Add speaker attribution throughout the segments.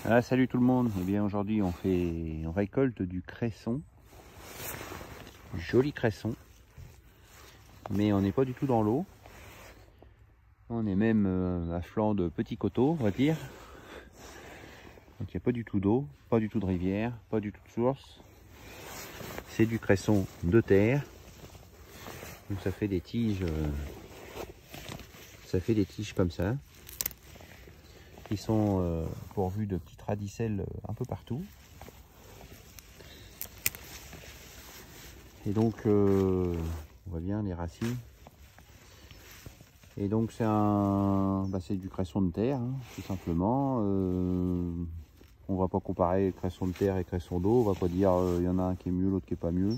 Speaker 1: Ah, salut tout le monde. Eh bien aujourd'hui on récolte du cresson, joli cresson, mais on n'est pas du tout dans l'eau. On est même à flanc de petits coteaux, on va dire. Donc il n'y a pas du tout d'eau, pas du tout de rivière, pas du tout de source. C'est du cresson de terre. Donc ça fait des tiges, comme ça, qui sont pourvues de petites radicelles un peu partout. Et donc on voit bien les racines. Et donc c'est du cresson de terre, hein, tout simplement. On va pas comparer cresson de terre et cresson d'eau. On va pas dire y en a un qui est mieux, l'autre qui est pas mieux.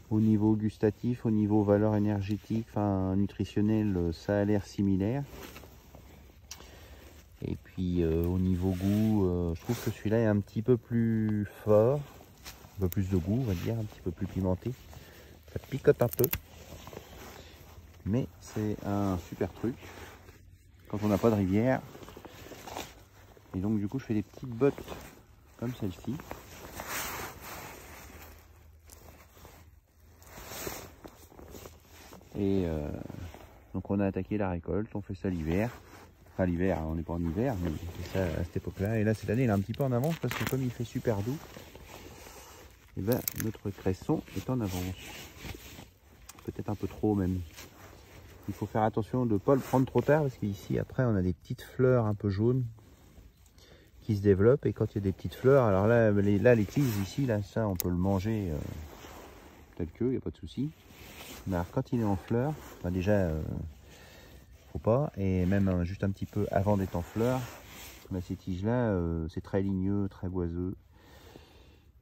Speaker 1: Au niveau gustatif, au niveau valeur énergétique, enfin nutritionnelle, ça a l'air similaire. Et puis au niveau goût, je trouve que celui-là est un petit peu plus fort, un peu plus de goût, on va dire, un petit peu plus pimenté. Ça picote un peu, mais c'est un super truc quand on n'a pas de rivière. Et donc du coup je fais des petites bottes comme celle-ci. Et donc on a attaqué la récolte, on fait ça l'hiver. Enfin l'hiver, on n'est pas en hiver, mais on fait ça à cette époque-là. Et là cette année il est un petit peu en avance parce que comme il fait super doux, et ben notre cresson est en avance. Peut-être un peu trop même. Il faut faire attention de ne pas le prendre trop tard parce qu'ici après on a des petites fleurs un peu jaunes qui se développent, et quand il y a des petites fleurs, alors là les tiges ici, là ça on peut le manger tel que, il n'y a pas de souci. Mais alors quand il est en fleurs, ben déjà faut pas, et même juste un petit peu avant d'être en fleurs, ben ces tiges là c'est très ligneux, très boiseux,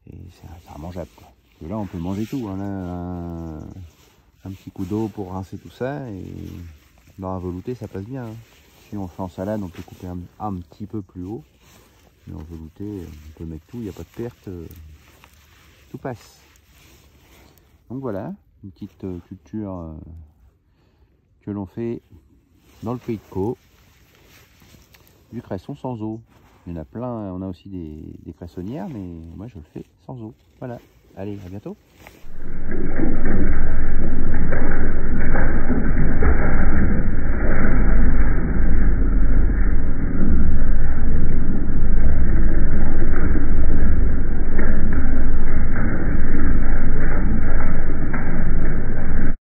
Speaker 1: et c'est mangeable quoi. Et là on peut manger tout, hein, là, un petit coup d'eau pour rincer tout ça, et dans la velouté ça passe bien, hein. Si on fait en salade on peut couper un petit peu plus haut, mais en velouté on peut mettre tout, il n'y a pas de perte, tout passe. Donc voilà, une petite culture que l'on fait dans le pays de Caux, du cresson sans eau. Il y en a plein, on a aussi des cressonnières, mais moi je le fais sans eau. Voilà, allez, à bientôt.